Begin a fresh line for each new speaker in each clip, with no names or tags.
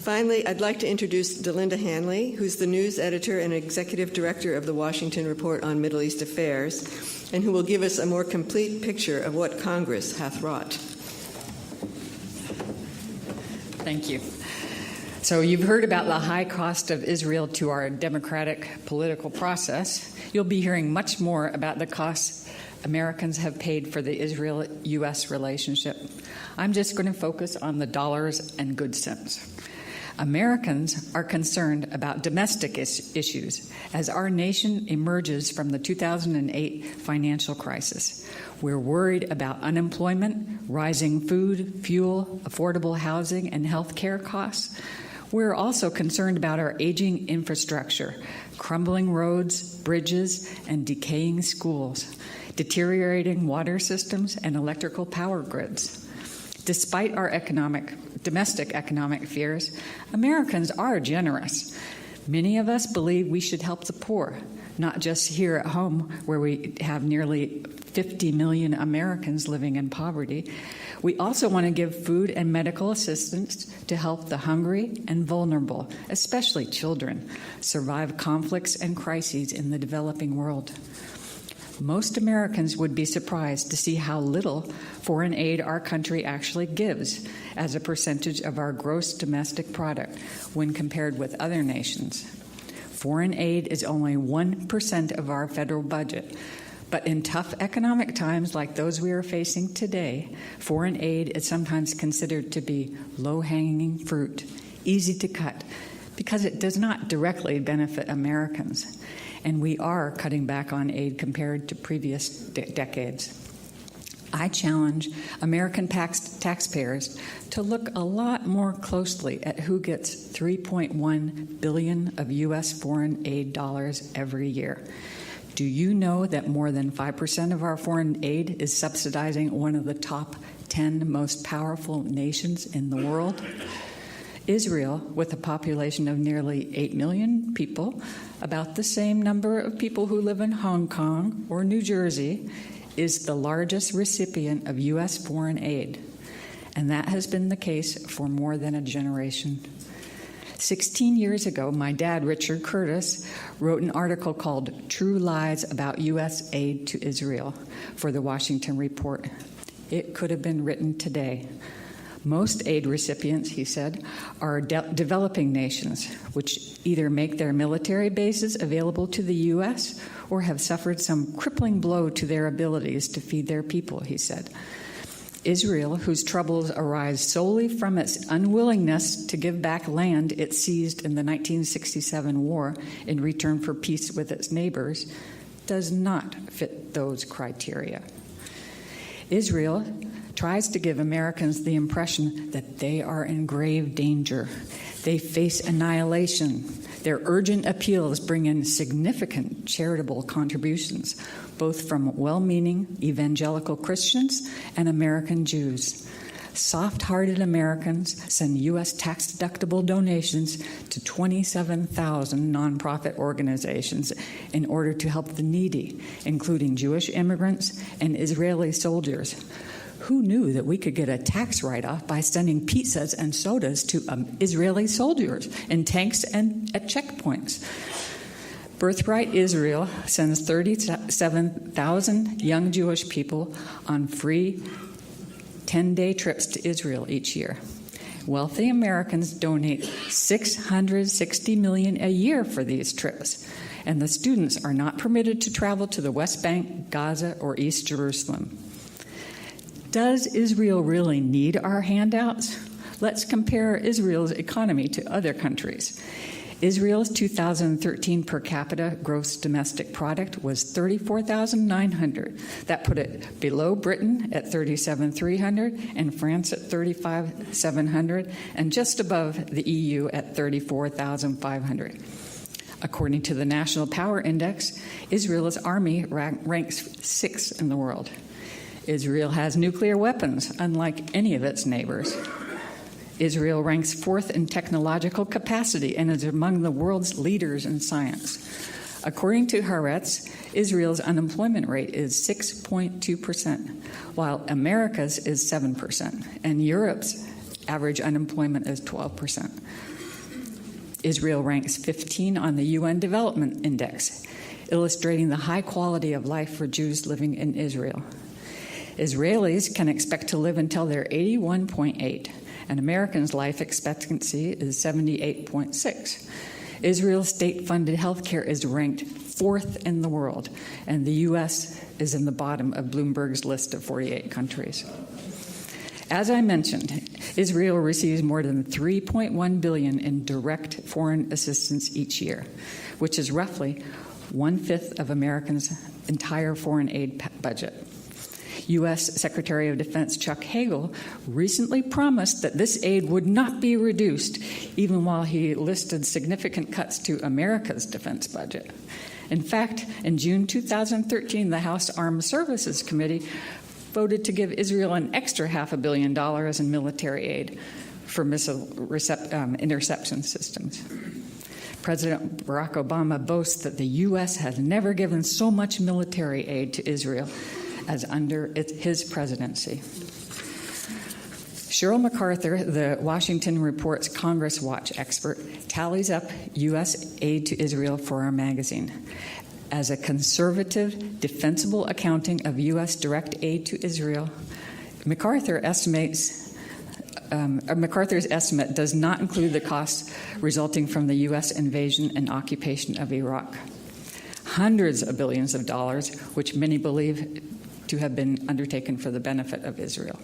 Finally, I'd like to introduce Delinda Hanley, who's the news editor and executive director of the Washington Report on Middle East Affairs, and who will give us a more complete picture of what Congress hath wrought.
Thank you. So you've heard about the high cost of Israel to our democratic political process. You'll be hearing much more about the costs Americans have paid for the Israel-U.S. relationship. I'm just going to focus on the dollars and good cents. Americans are concerned about domestic issues as our nation emerges from the 2008 financial crisis. We're worried about unemployment, rising food, fuel, affordable housing, and health care costs. We're also concerned about our aging infrastructure, crumbling roads, bridges, and decaying schools, deteriorating water systems, and electrical power grids. Despite our domestic economic fears, Americans are generous. Many of us believe we should help the poor, not just here at home where we have nearly 50 million Americans living in poverty. We also want to give food and medical assistance to help the hungry and vulnerable, especially children, survive conflicts and crises in the developing world. Most Americans would be surprised to see how little foreign aid our country actually gives as a percentage of our gross domestic product when compared with other nations. Foreign aid is only 1% of our federal budget, but in tough economic times like those we are facing today, foreign aid is sometimes considered to be low-hanging fruit, easy to cut, because it does not directly benefit Americans. And we are cutting back on aid compared to previous decades. I challenge American taxpayers to look a lot more closely at who gets $3.1 billion of U.S. foreign aid dollars every year. Do you know that more than 5% of our foreign aid is subsidizing one of the top 10 most powerful nations in the world? Israel, with a population of nearly 8 million people, about the same number of people who live in Hong Kong or New Jersey, is the largest recipient of U.S. foreign aid. And that has been the case for more than a generation. 16 years ago, my dad, Richard Curtis, wrote an article called True Lies About U.S. Aid to Israel for the Washington Report. It could have been written today. Most aid recipients, he said, are developing nations, which either make their military bases available to the U.S. or have suffered some crippling blow to their abilities to feed their people, he said. Israel, whose troubles arise solely from its unwillingness to give back land it seized in the 1967 war in return for peace with its neighbors, does not fit those criteria. Israel tries to give Americans the impression that they are in grave danger. They face annihilation. Their urgent appeals bring in significant charitable contributions, both from well-meaning evangelical Christians and American Jews. Soft-hearted Americans send U.S. tax-deductible donations to 27,000 nonprofit organizations in order to help the needy, including Jewish immigrants and Israeli soldiers. Who knew that we could get a tax write-off by sending pizzas and sodas to Israeli soldiers in tanks and at checkpoints? Birthright Israel sends 37,000 young Jewish people on free 10-day trips to Israel each year. Wealthy Americans donate $660 million a year for these trips, and the students are not permitted to travel to the West Bank, Gaza, or East Jerusalem. Does Israel really need our handouts? Let's compare Israel's economy to other countries. Israel's 2013 per capita gross domestic product was $34,900. That put it below Britain at $37,300 and France at $35,700 and just above the EU at $34,500. According to the National Power Index, Israel's army ranks 6th in the world. Israel has nuclear weapons, unlike any of its neighbors. Israel ranks 4th in technological capacity and is among the world's leaders in science. According to Haaretz, Israel's unemployment rate is 6.2%, while America's is 7%, and Europe's Average unemployment is 12%. Israel ranks 15 on the UN Development Index, illustrating the high quality of life for Jews living in Israel. Israelis can expect to live until they're 81.8, and Americans' life expectancy is 78.6. Israel's state-funded health care is ranked 4th in the world, and the U.S. is in the bottom of Bloomberg's list of 48 countries. As I mentioned, Israel receives more than $3.1 billion in direct foreign assistance each year, which is roughly 1/5 of Americans' entire foreign aid budget. U.S. Secretary of Defense Chuck Hagel recently promised that this aid would not be reduced, even while he listed significant cuts to America's defense budget. In fact, in June 2013, the House Armed Services Committee voted to give Israel an extra $500 million in military aid for missile interception systems. President Barack Obama boasts that the U.S. has never given so much military aid to Israel as under his presidency. Cheryl MacArthur, the Washington Report's Congress Watch expert, tallies up U.S. aid to Israel for our magazine. As a conservative, defensible accounting of U.S. direct aid to Israel, MacArthur's estimate does not include the costs resulting from the U.S. invasion and occupation of Iraq. Hundreds of billions of dollars, which many believe to have been undertaken for the benefit of Israel.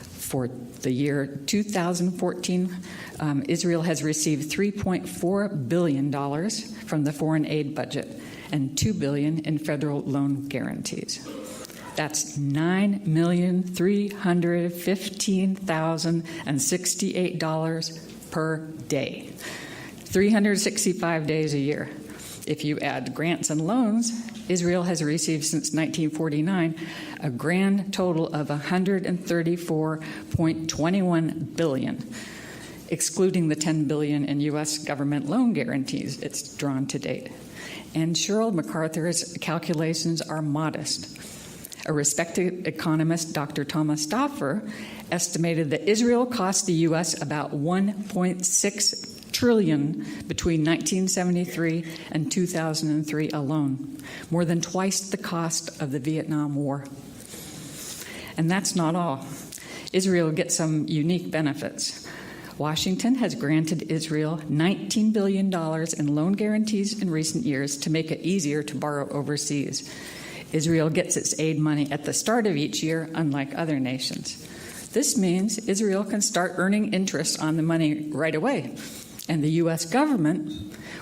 For the year 2014, Israel has received $3.4 billion from the foreign aid budget and $2 billion in federal loan guarantees. That's $9,315,068 per day, 365 days a year. If you add grants and loans, Israel has received since 1949 a grand total of $134.21 billion, excluding the $10 billion in U.S. government loan guarantees it's drawn to date. And Cheryl MacArthur's calculations are modest. A respected economist, Dr. Thomas Stauffer, estimated that Israel cost the U.S. about $1.6 trillion between 1973 and 2003 alone, more than twice the cost of the Vietnam War. And that's not all. Israel gets some unique benefits. Washington has granted Israel $19 billion in loan guarantees in recent years to make it easier to borrow overseas. Israel gets its aid money at the start of each year, unlike other nations. This means Israel can start earning interest on the money right away. And the U.S. government,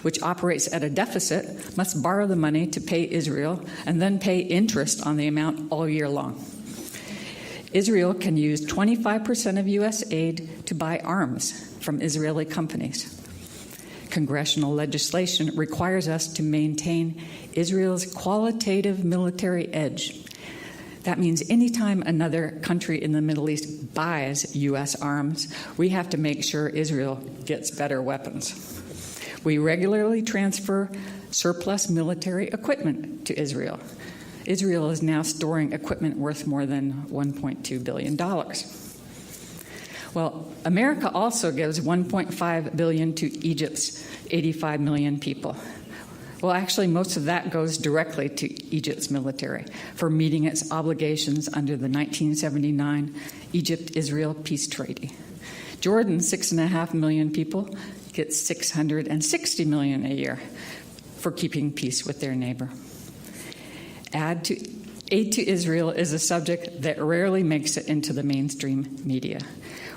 which operates at a deficit, must borrow the money to pay Israel and then pay interest on the amount all year long. Israel can use 25% of U.S. aid to buy arms from Israeli companies. Congressional legislation requires us to maintain Israel's qualitative military edge. That means anytime another country in the Middle East buys U.S. arms, we have to make sure Israel gets better weapons. We regularly transfer surplus military equipment to Israel. Israel is now storing equipment worth more than $1.2 billion. Well, America also gives $1.5 billion to Egypt's 85 million people. Well, actually, most of that goes directly to Egypt's military for meeting its obligations under the 1979 Egypt-Israel Peace Treaty. Jordan's 6.5 million people get $660 million a year for keeping peace with their neighbor. Aid to Israel is a subject that rarely makes it into the mainstream media.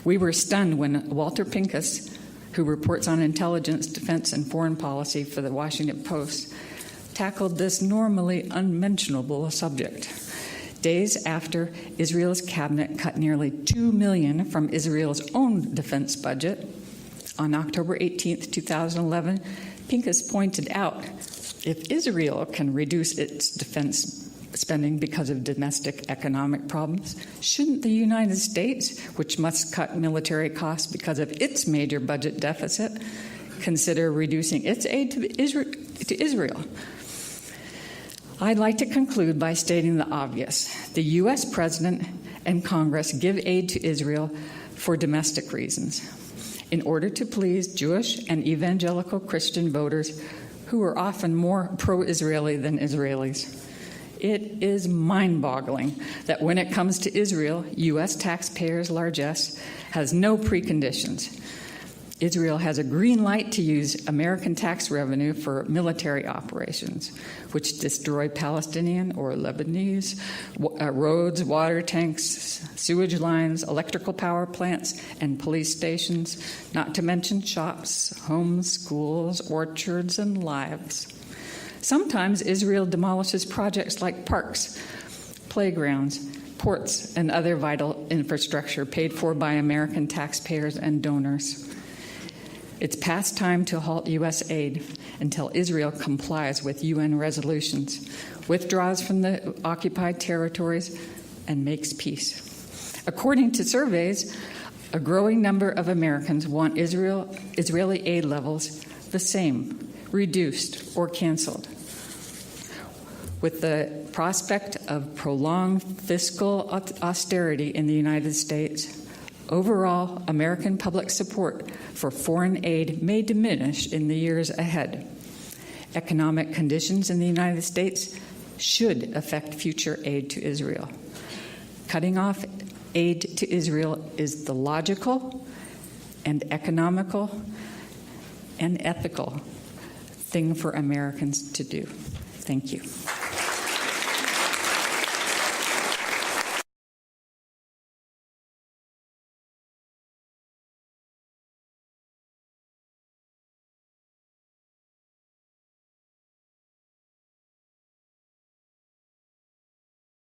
We were stunned when Walter Pincus, who reports on intelligence, defense, and foreign policy for the Washington Post, tackled this normally unmentionable subject. Days after Israel's cabinet cut nearly $2 million from Israel's own defense budget, on October 18, 2011, Pincus pointed out, if Israel can reduce its defense spending because of domestic economic problems, shouldn't the United States, which must cut military costs because of its major budget deficit, consider reducing its aid to Israel? I'd like to conclude by stating the obvious. The U.S. President and Congress give aid to Israel for domestic reasons, in order to please Jewish and evangelical Christian voters who are often more pro-Israeli than Israelis. It is mind-boggling that when it comes to Israel, U.S. taxpayers' largesse has no preconditions. Israel has a green light to use American tax revenue for military operations, which destroy Palestinian or Lebanese roads, water tanks, sewage lines, electrical power plants, and police stations, not to mention shops, homes, schools, orchards, and lives. Sometimes Israel demolishes projects like parks, playgrounds, ports, and other vital infrastructure paid for by American taxpayers and donors. It's past time to halt U.S. aid until Israel complies with UN resolutions, withdraws from the occupied territories, and makes peace. According to surveys, a growing number of Americans want Israeli aid levels the same, reduced, or canceled. With the prospect of prolonged fiscal austerity in the United States, overall American public support for foreign aid may diminish in the years ahead. Economic conditions in the United States should affect future aid to Israel. Cutting off aid to Israel is the logical and economical and ethical thing for Americans to do. Thank you.